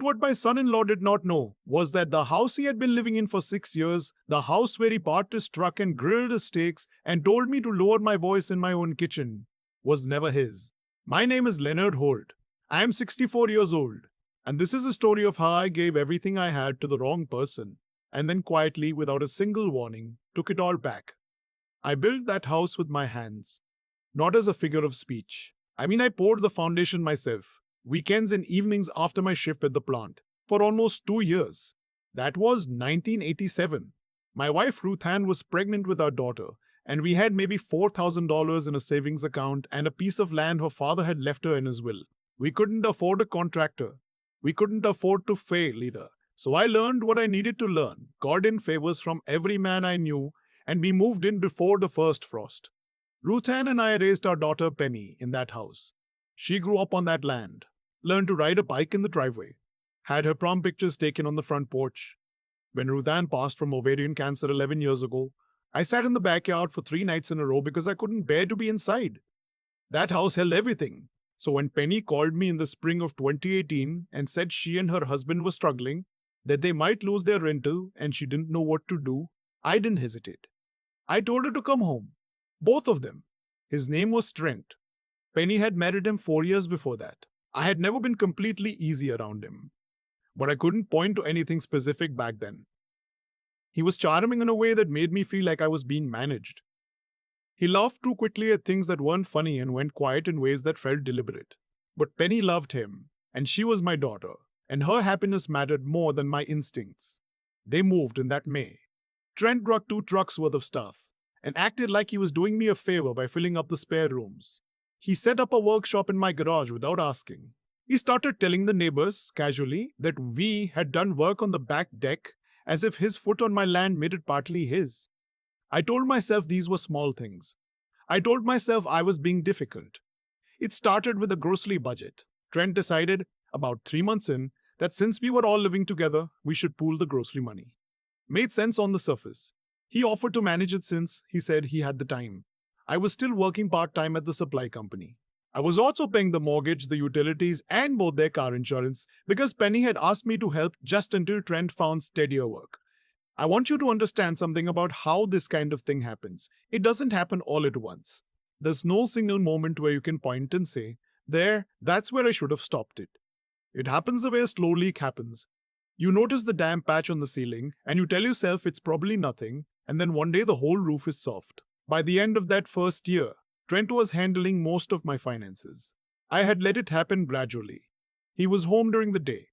What my son-in-law did not know was that the house he had been living in for 6 years, the house where he parked his truck and grilled his steaks and told me to lower my voice in my own kitchen, was never his. My name is Leonard Holt. I am 64 years old, and this is a story of how I gave everything I had to the wrong person, and then quietly, without a single warning, took it all back. I built that house with my hands, not as a figure of speech. I poured the foundation myself, weekends and evenings after my shift at the plant, for almost 2 years. That was 1987. My wife Ruth Ann was pregnant with our daughter, and we had maybe $4,000 in a savings account and a piece of land her father had left her in his will. We couldn't afford a contractor. We couldn't afford to fail either. So I learned what I needed to learn, got in favors from every man I knew, and we moved in before the first frost. Ruth Ann and I raised our daughter Penny in that house. She grew up on that land, learned to ride a bike in the driveway, had her prom pictures taken on the front porch. When Ruth Ann passed from ovarian cancer 11 years ago, I sat in the backyard for 3 nights in a row because I couldn't bear to be inside. That house held everything. So when Penny called me in the spring of 2018 and said she and her husband were struggling, that they might lose their rental and she didn't know what to do, I didn't hesitate. I told her to come home. Both of them. His name was Trent. Penny had married him 4 years before that. I had never been completely easy around him, but I couldn't point to anything specific back then. He was charming in a way that made me feel like I was being managed. He laughed too quickly at things that weren't funny and went quiet in ways that felt deliberate. But Penny loved him, and she was my daughter, and her happiness mattered more than my instincts. They moved in that May. Trent brought 2 trucks worth of stuff and acted like he was doing me a favor by filling up the spare rooms. He set up a workshop in my garage without asking. He started telling the neighbors, casually, that we had done work on the back deck as if his foot on my land made it partly his. I told myself these were small things. I told myself I was being difficult. It started with a grocery budget. Trent decided, about 3 months in, that since we were all living together, we should pool the grocery money. Made sense on the surface. He offered to manage it since he said he had the time. I was still working part-time at the supply company. I was also paying the mortgage, the utilities, and both their car insurance because Penny had asked me to help just until Trent found steadier work. I want you to understand something about how this kind of thing happens. It doesn't happen all at once. There's no single moment where you can point and say, there, that's where I should have stopped it. It happens the way a slow leak happens. You notice the damp patch on the ceiling, and you tell yourself it's probably nothing, and then one day the whole roof is soft. By the end of that first year, Trent was handling most of my finances. I had let it happen gradually. He was home during the day.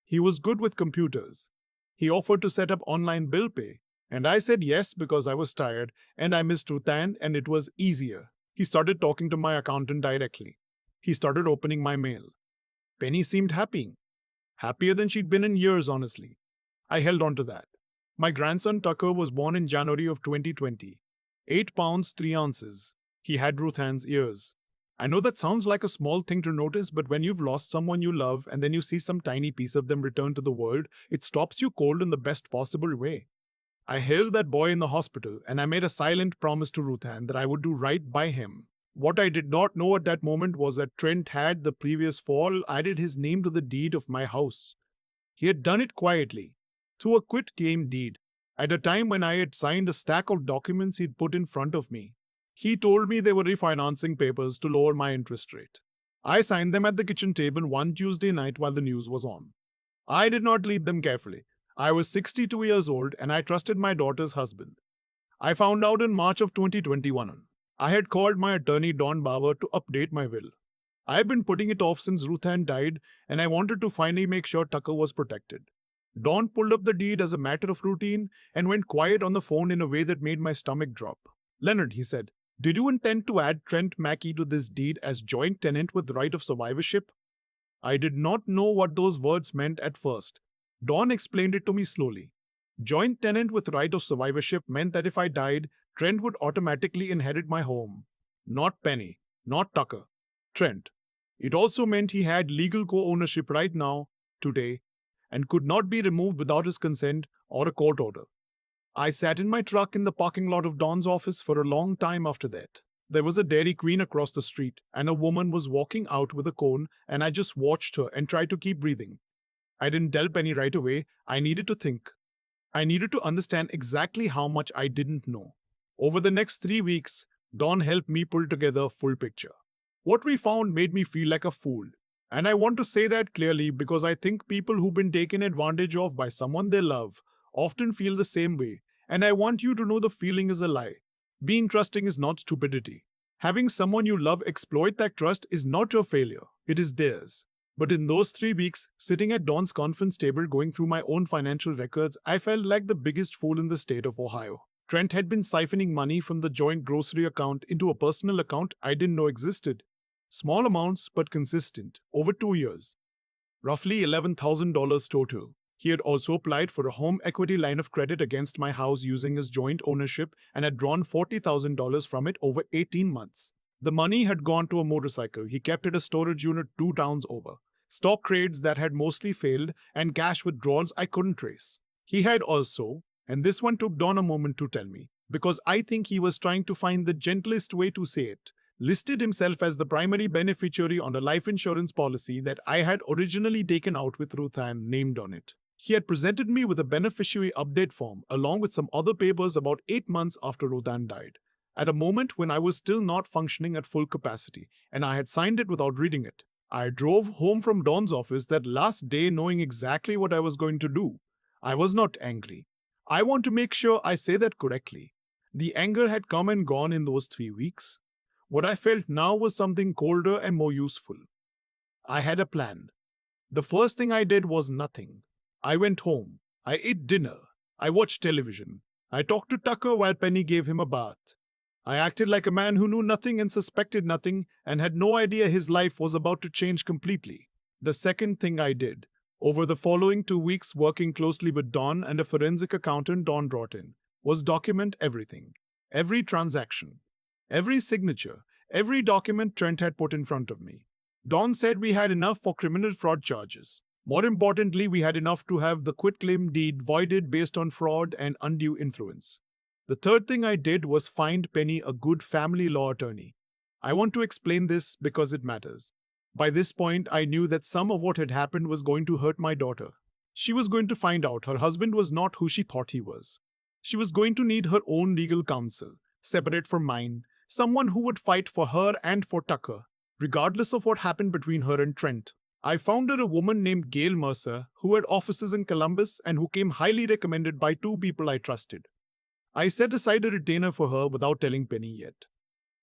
He was good with computers. He offered to set up online bill pay, and I said yes because I was tired and I missed Ruth Ann and it was easier. He started talking to my accountant directly. He started opening my mail. Penny seemed happy. Happier than she'd been in years, honestly. I held on to that. My grandson Tucker was born in January of 2020. 8 pounds 3 ounces. He had Ruth Ann's ears. I know that sounds like a small thing to notice, but when you've lost someone you love and then you see some tiny piece of them return to the world, it stops you cold in the best possible way. I held that boy in the hospital and I made a silent promise to Ruth Ann that I would do right by him. What I did not know at that moment was that Trent had, the previous fall, added his name to the deed of my house. He had done it quietly, through a quit-claim deed, at a time when I had signed a stack of documents he'd put in front of me. He told me they were refinancing papers to lower my interest rate. I signed them at the kitchen table one Tuesday night while the news was on. I did not read them carefully. I was 62 years old and I trusted my daughter's husband. I found out in March of 2021. I had called my attorney Don Bauer to update my will. I had been putting it off since Ruth Ann died and I wanted to finally make sure Tucker was protected. Don pulled up the deed as a matter of routine and went quiet on the phone in a way that made my stomach drop. Leonard, he said, did you intend to add Trent Mackey to this deed as joint tenant with right of survivorship? I did not know what those words meant at first. Don explained it to me slowly. Joint tenant with right of survivorship meant that if I died, Trent would automatically inherit my home. Not Penny, not Tucker. Trent. It also meant he had legal co-ownership right now, today, and could not be removed without his consent or a court order. I sat in my truck in the parking lot of Don's office for a long time after that. There was a Dairy Queen across the street, and a woman was walking out with a cone, and I just watched her and tried to keep breathing. I didn't tell Penny right away. I needed to think. I needed to understand exactly how much I didn't know. Over the next 3 weeks, Don helped me pull together a full picture. What we found made me feel like a fool. And I want to say that clearly because I think people who've been taken advantage of by someone they love often feel the same way. And I want you to know the feeling is a lie. Being trusting is not stupidity. Having someone you love exploit that trust is not your failure, it is theirs. But in those 3 weeks, sitting at Don's conference table going through my own financial records, I felt like the biggest fool in the state of Ohio. Trent had been siphoning money from the joint grocery account into a personal account I didn't know existed. Small amounts, but consistent, over 2 years. Roughly $11,000 total. He had also applied for a home equity line of credit against my house using his joint ownership and had drawn $40,000 from it over 18 months. The money had gone to a motorcycle he kept at a storage unit 2 towns over, stock trades that had mostly failed, and cash withdrawals I couldn't trace. He had also, and this one took Don a moment to tell me, because I think he was trying to find the gentlest way to say it, listed himself as the primary beneficiary on a life insurance policy that I had originally taken out with Ruth Ann named on it. He had presented me with a beneficiary update form along with some other papers about 8 months after Ruth Ann died, at a moment when I was still not functioning at full capacity, and I had signed it without reading it. I drove home from Don's office that last day knowing exactly what I was going to do. I was not angry. I want to make sure I say that correctly. The anger had come and gone in those 3 weeks. What I felt now was something colder and more useful. I had a plan. The first thing I did was nothing. I went home. I ate dinner. I watched television. I talked to Tucker while Penny gave him a bath. I acted like a man who knew nothing and suspected nothing and had no idea his life was about to change completely. The second thing I did, over the following 2 weeks working closely with Don and a forensic accountant Don brought in, was document everything. Every transaction. Every signature. Every document Trent had put in front of me. Don said we had enough for criminal fraud charges. More importantly, we had enough to have the quitclaim deed voided based on fraud and undue influence. The third thing I did was find Penny a good family law attorney. I want to explain this because it matters. By this point, I knew that some of what had happened was going to hurt my daughter. She was going to find out her husband was not who she thought he was. She was going to need her own legal counsel, separate from mine, someone who would fight for her and for Tucker, regardless of what happened between her and Trent. I found her a woman named Gail Mercer, who had offices in Columbus and who came highly recommended by 2 people I trusted. I set aside a retainer for her without telling Penny yet.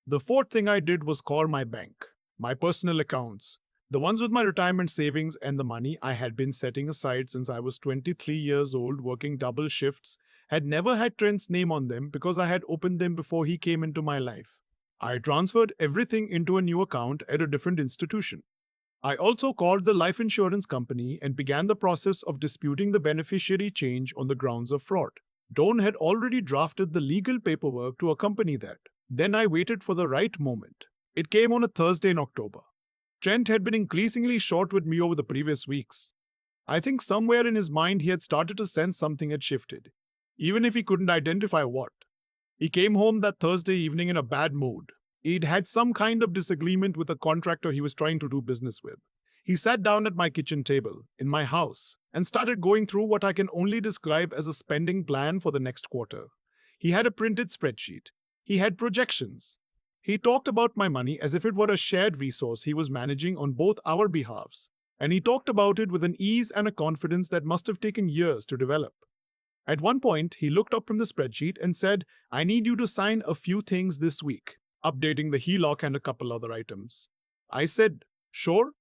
The fourth thing I did was call my bank, my personal accounts, the ones with my retirement savings and the money I had been setting aside since I was 23 years old working double shifts, had never had Trent's name on them because I had opened them before he came into my life. I transferred everything into a new account at a different institution. I also called the life insurance company and began the process of disputing the beneficiary change on the grounds of fraud. Don had already drafted the legal paperwork to accompany that. Then I waited for the right moment. It came on a Thursday in October. Trent had been increasingly short with me over the previous weeks. I think somewhere in his mind he had started to sense something had shifted, even if he couldn't identify what. He came home that Thursday evening in a bad mood. He'd had some kind of disagreement with a contractor he was trying to do business with. He sat down at my kitchen table, in my house, and started going through what I can only describe as a spending plan for the next quarter. He had a printed spreadsheet. He had projections. He talked about my money as if it were a shared resource he was managing on both our behalves, and he talked about it with an ease and a confidence that must have taken years to develop. At one point, he looked up from the spreadsheet and said, "I need you to sign a few things this week," updating the HELOC and a couple other items. I said, "Sure."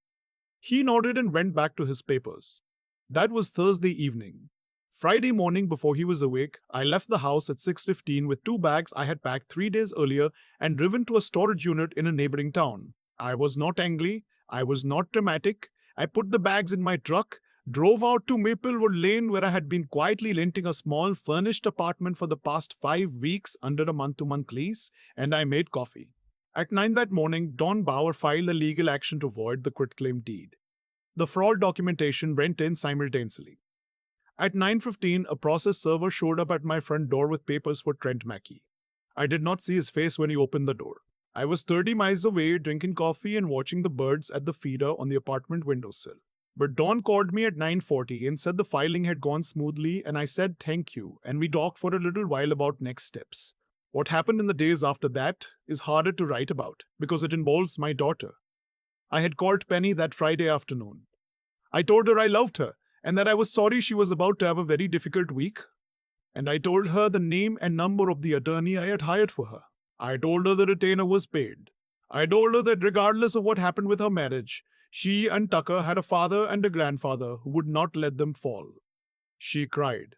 He nodded and went back to his papers. That was Thursday evening. Friday morning before he was awake, I left the house at 6:15 with 2 bags I had packed 3 days earlier and driven to a storage unit in a neighboring town. I was not angry. I was not dramatic. I put the bags in my truck, drove out to Maplewood Lane where I had been quietly renting a small furnished apartment for the past 5 weeks under a month-to-month lease, and I made coffee. At 9 that morning, Don Bauer filed a legal action to void the quitclaim deed. The fraud documentation went in simultaneously. At 9:15, a process server showed up at my front door with papers for Trent Mackey. I did not see his face when he opened the door. I was 30 miles away drinking coffee and watching the birds at the feeder on the apartment windowsill. But Dawn called me at 9:40 and said the filing had gone smoothly, and I said thank you, and we talked for a little while about next steps. What happened in the days after that is harder to write about because it involves my daughter. I had called Penny that Friday afternoon. I told her I loved her and that I was sorry she was about to have a very difficult week, and I told her the name and number of the attorney I had hired for her. I told her the retainer was paid. I told her that regardless of what happened with her marriage, she and Tucker had a father and a grandfather who would not let them fall. She cried.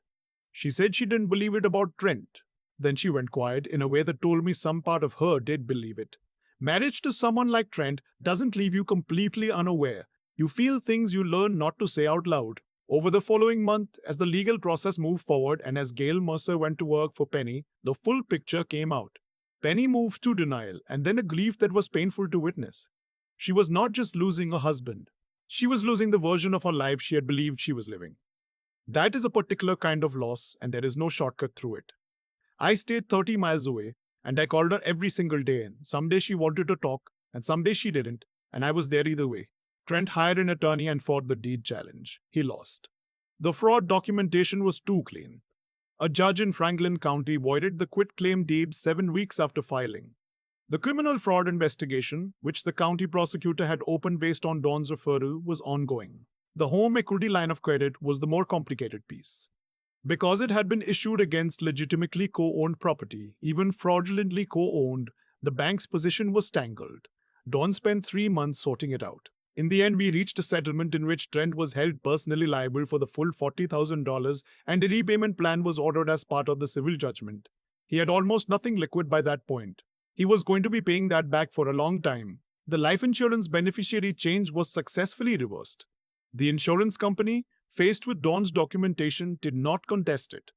She said she didn't believe it about Trent. Then she went quiet in a way that told me some part of her did believe it. Marriage to someone like Trent doesn't leave you completely unaware. You feel things you learn not to say out loud. Over the following month, as the legal process moved forward and as Gail Mercer went to work for Penny, the full picture came out. Penny moved to denial and then a grief that was painful to witness. She was not just losing a husband, she was losing the version of her life she had believed she was living. That is a particular kind of loss, and there is no shortcut through it. I stayed 30 miles away, and I called her every single day, and some days she wanted to talk, and some days she didn't, and I was there either way. Trent hired an attorney and fought the deed challenge. He lost. The fraud documentation was too clean. A judge in Franklin County voided the quitclaim deed 7 weeks after filing. The criminal fraud investigation, which the county prosecutor had opened based on Dawn's referral, was ongoing. The home equity line of credit was the more complicated piece. Because it had been issued against legitimately co-owned property, even fraudulently co-owned, the bank's position was tangled. Dawn spent 3 months sorting it out. In the end, we reached a settlement in which Trent was held personally liable for the full $40,000 and a repayment plan was ordered as part of the civil judgment. He had almost nothing liquid by that point. He was going to be paying that back for a long time. The life insurance beneficiary change was successfully reversed. The insurance company, faced with Dawn's documentation, did not contest it.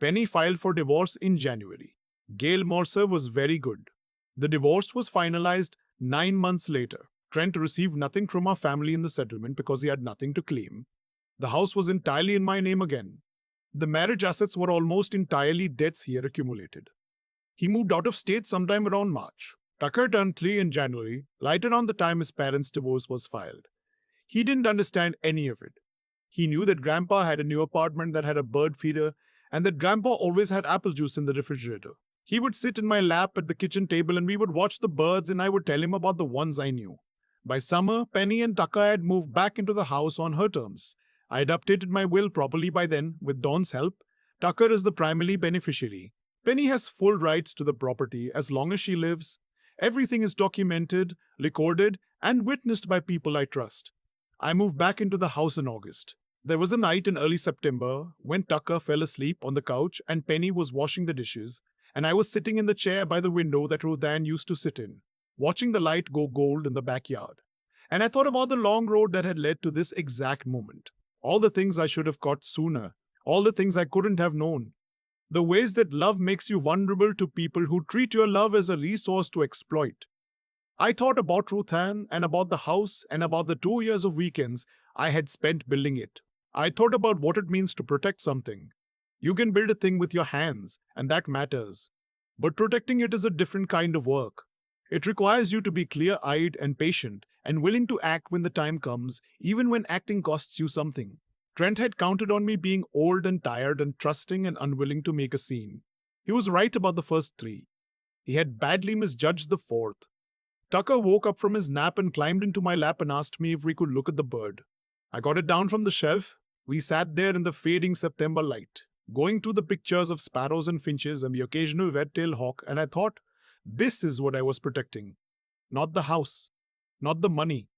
Penny filed for divorce in January. Gail Mercer was very good. The divorce was finalized 9 months later. Trent received nothing from our family in the settlement because he had nothing to claim. The house was entirely in my name again. The marriage assets were almost entirely debts he had accumulated. He moved out of state sometime around March. Tucker turned 3 in January, right around the time his parents' divorce was filed. He didn't understand any of it. He knew that Grandpa had a new apartment that had a bird feeder and that Grandpa always had apple juice in the refrigerator. He would sit in my lap at the kitchen table and we would watch the birds and I would tell him about the ones I knew. By summer, Penny and Tucker had moved back into the house on her terms. I had updated my will properly by then, with Dawn's help. Tucker is the primary beneficiary. Penny has full rights to the property as long as she lives. Everything is documented, recorded, and witnessed by people I trust. I moved back into the house in August. There was a night in early September when Tucker fell asleep on the couch and Penny was washing the dishes, and I was sitting in the chair by the window that Ruthann used to sit in, watching the light go gold in the backyard. And I thought about the long road that had led to this exact moment. All the things I should have caught sooner. All the things I couldn't have known. The ways that love makes you vulnerable to people who treat your love as a resource to exploit. I thought about Ruthann and about the house and about the 2 years of weekends I had spent building it. I thought about what it means to protect something. You can build a thing with your hands, and that matters. But protecting it is a different kind of work. It requires you to be clear-eyed and patient and willing to act when the time comes, even when acting costs you something. Trent had counted on me being old and tired and trusting and unwilling to make a scene. He was right about the first 3. He had badly misjudged the 4th. Tucker woke up from his nap and climbed into my lap and asked me if we could look at the bird. I got it down from the shelf. We sat there in the fading September light, going through the pictures of sparrows and finches and the occasional red-tailed hawk, and I thought, this is what I was protecting. Not the house, not the money.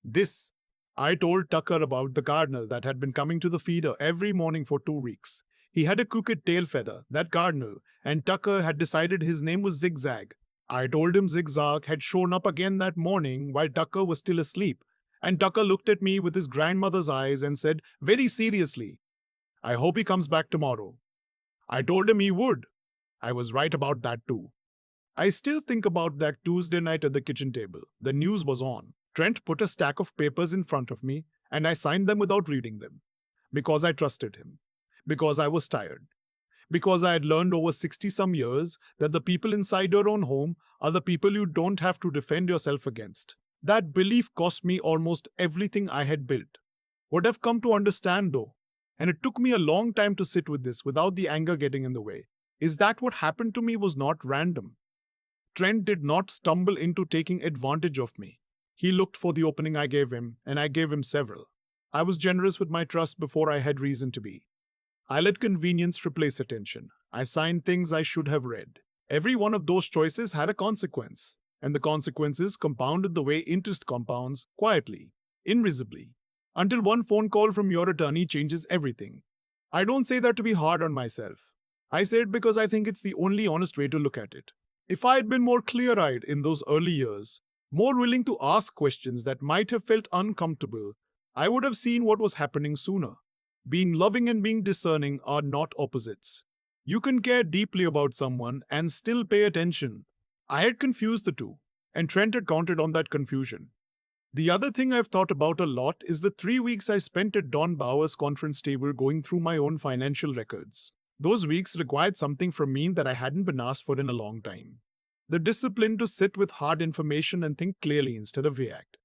This. I told Tucker about the gardener that had been coming to the feeder every morning for 2 weeks. He had a crooked tail feather, that gardener, and Tucker had decided his name was Zigzag. I told him Zigzag had shown up again that morning while Tucker was still asleep, and Tucker looked at me with his grandmother's eyes and said very seriously, I hope he comes back tomorrow. I told him he would. I was right about that too. I still think about that Tuesday night at the kitchen table. The news was on. Trent put a stack of papers in front of me, and I signed them without reading them. Because I trusted him. Because I was tired. Because I had learned over 60-some years that the people inside your own home are the people you don't have to defend yourself against. That belief cost me almost everything I had built. Would have come to understand though. And it took me a long time to sit with this without the anger getting in the way. Is that what happened to me was not random? Trent did not stumble into taking advantage of me. He looked for the opening I gave him, and I gave him several. I was generous with my trust before I had reason to be. I let convenience replace attention. I signed things I should have read. Every one of those choices had a consequence, and the consequences compounded the way interest compounds quietly, invisibly, until one phone call from your attorney changes everything. I don't say that to be hard on myself. I say it because I think it's the only honest way to look at it. If I had been more clear eyed in those early years, more willing to ask questions that might have felt uncomfortable, I would have seen what was happening sooner. Being loving and being discerning are not opposites. You can care deeply about someone and still pay attention. I had confused the two, and Trent had counted on that confusion. The other thing I've thought about a lot is the 3 weeks I spent at Don Bauer's conference table going through my own financial records. Those weeks required something from me that I hadn't been asked for in a long time. The discipline to sit with hard information and think clearly instead of react.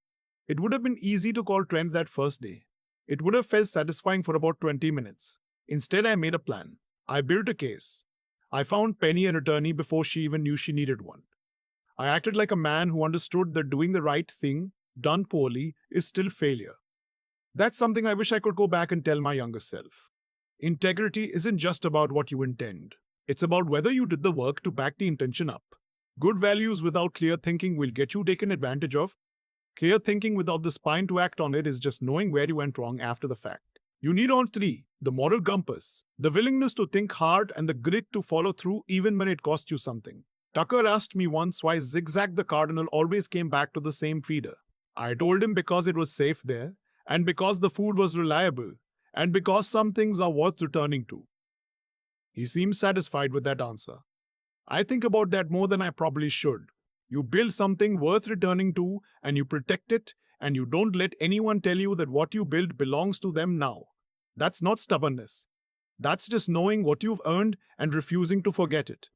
It would have been easy to call Trent that first day. It would have felt satisfying for about 20 minutes. Instead, I made a plan. I built a case. I found Penny an attorney before she even knew she needed one. I acted like a man who understood that doing the right thing, done poorly, is still failure. That's something I wish I could go back and tell my younger self. Integrity isn't just about what you intend. It's about whether you did the work to back the intention up. Good values without clear thinking will get you taken advantage of. Clear thinking without the spine to act on it is just knowing where you went wrong after the fact. You need all three: the moral compass, the willingness to think hard, and the grit to follow through even when it costs you something. Tucker asked me once why Zigzag the Cardinal always came back to the same feeder. I told him because it was safe there, and because the food was reliable, and because some things are worth returning to. He seemed satisfied with that answer. I think about that more than I probably should. You build something worth returning to, and you protect it, and you don't let anyone tell you that what you built belongs to them now. That's not stubbornness. That's just knowing what you've earned and refusing to forget it.